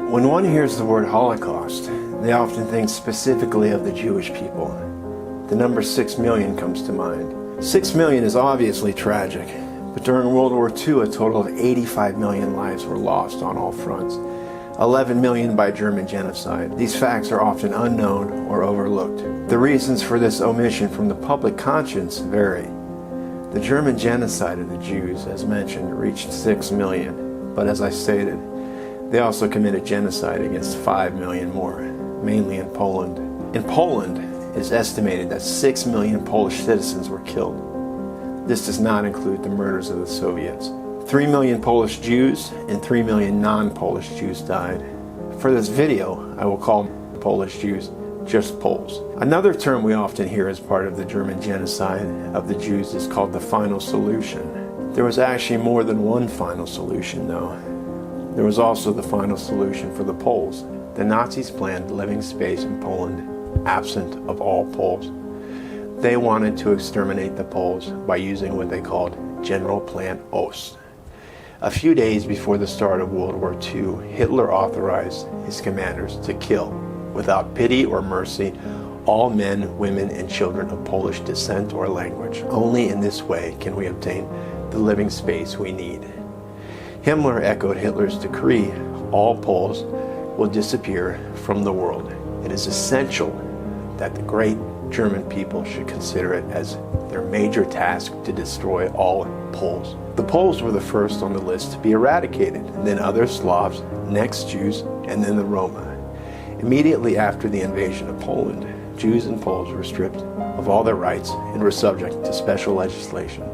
When one hears the word Holocaust, they often think specifically of the Jewish people. The number 6 million comes to mind. 6 million is obviously tragic, but during World War II, a total of 85 million lives were lost on all fronts. 11 million by German genocide. These facts are often unknown or overlooked. The reasons for this omission from the public conscience vary. The German genocide of the Jews, as mentioned, reached 6 million, but as I stated, they also committed genocide against 5 million more, mainly in Poland. In Poland, it is estimated that 6 million Polish citizens were killed. This does not include the murders of the Soviets. 3 million Polish Jews and 3 million non-Polish Jews died. For this video, I will call Polish Jews just Poles. Another term we often hear as part of the German genocide of the Jews is called the final solution. There was actually more than one final solution, though. There was also the final solution for the Poles. The Nazis planned living space in Poland absent of all Poles. They wanted to exterminate the Poles by using what they called General Plan Ost. A few days before the start of World War II, Hitler authorized his commanders to kill, without pity or mercy, all men, women, and children of Polish descent or language. Only in this way can we obtain the living space we need. Himmler echoed Hitler's decree, all Poles will disappear from the world. It is essential that the great German people should consider it as their major task to destroy all Poles. The Poles were the first on the list to be eradicated, then other Slavs, next Jews, and then the Roma. Immediately after the invasion of Poland, Jews and Poles were stripped of all their rights and were subject to special legislation,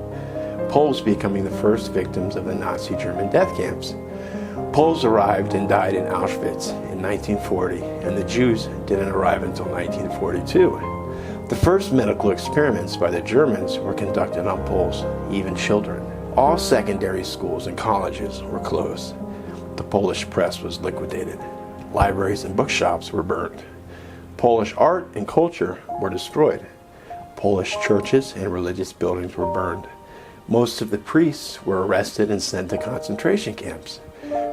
Poles becoming the first victims of the Nazi German death camps. Poles arrived and died in Auschwitz in 1940, and the Jews didn't arrive until 1942. The first medical experiments by the Germans were conducted on Poles, even children. All secondary schools and colleges were closed. The Polish press was liquidated. Libraries and bookshops were burned. Polish art and culture were destroyed. Polish churches and religious buildings were burned. Most of the priests were arrested and sent to concentration camps.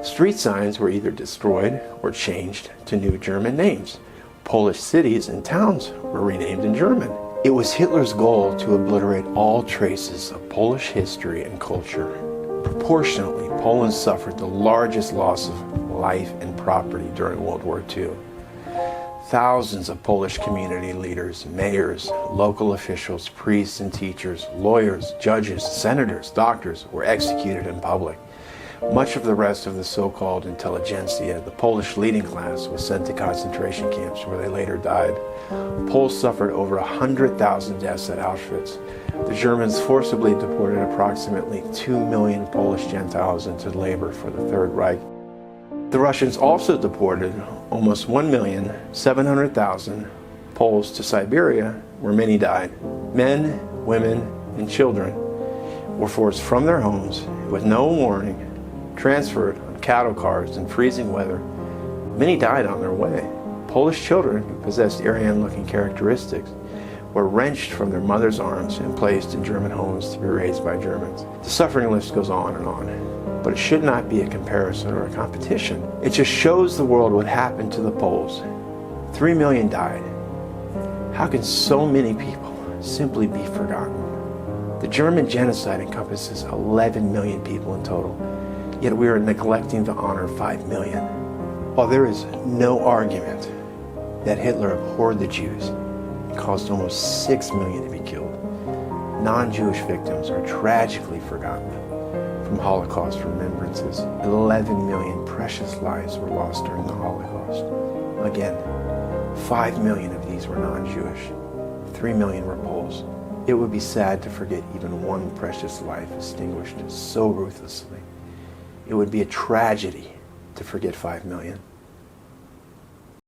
Street signs were either destroyed or changed to new German names. Polish cities and towns were renamed in German. It was Hitler's goal to obliterate all traces of Polish history and culture. Proportionately, Poland suffered the largest loss of life and property during World War II. Thousands of Polish community leaders, mayors, local officials, priests and teachers, lawyers, judges, senators, doctors were executed in public. Much of the rest of the so-called intelligentsia, the Polish leading class, was sent to concentration camps where they later died. Poles suffered over 100,000 deaths at Auschwitz. The Germans forcibly deported approximately 2 million Polish Gentiles into labor for the Third Reich. The Russians also deported almost 1,700,000 Poles to Siberia, where many died. Men, women, and children were forced from their homes with no warning, transferred on cattle cars in freezing weather. Many died on their way. Polish children who possessed Aryan-looking characteristics were wrenched from their mother's arms and placed in German homes to be raised by Germans. The suffering list goes on and on, but it should not be a comparison or a competition. It just shows the world what happened to the Poles. 3 million died. How can so many people simply be forgotten? The German genocide encompasses 11 million people in total, yet we are neglecting to honor 5 million. While there is no argument that Hitler abhorred the Jews and caused almost 6 million to be killed, non-Jewish victims are tragically forgotten. From Holocaust remembrances, 11 million precious lives were lost during the Holocaust. Again, 5 million of these were non-Jewish, 3 million were Poles. It would be sad to forget even one precious life extinguished so ruthlessly. It would be a tragedy to forget 5 million.